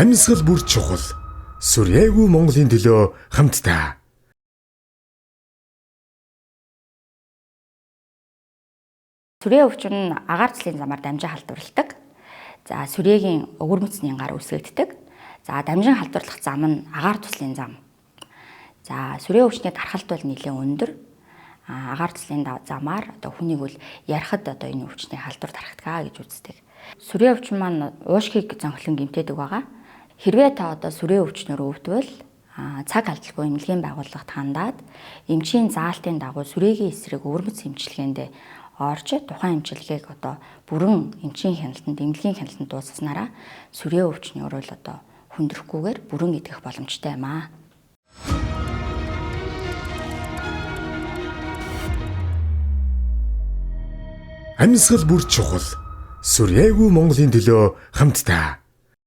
Амьсгал бүр чухал. Сүрээгүй Монголын төлөө хамтдаа. Сүрээ өвчин нь агаар цэцлийн замаар дамжин халдварладаг. За сүрээгийн өвөр мөцний гар үсгэгддэг. За дамжин халдварлах зам нь агаар цэцлийн зам. За сүрээ өвчний дархалт бол нэлээд өндөр. Агаар цэцлийн замаар хүнийг бол ярихад энэ өвчний халдвар тархдаг гэж үздэг. Сүрээ өвчин маань уушгийг зонхлон гэмтээдэг байгаа. Хэрвээ та сүрээ өвчнөр өвдвөл цаг алдалгүй эмнэлгийн байгууллагт хандаад эмчийн заалтын дагуу сүрээгийн эсрэг өвөрмөц эмчилгээнд орж тухайн эмчилгээг бүрэн эмчийн хяналтанд эмнэлгийн хяналтанд дуусгаснараа сүрээ өвчний өрөөл хүндрэхгүйгээр бүрэн идэх боломжтой юм аа. Амьсгал бүр чухал. Сүрээгүй Монголын төлөө хамтдаа.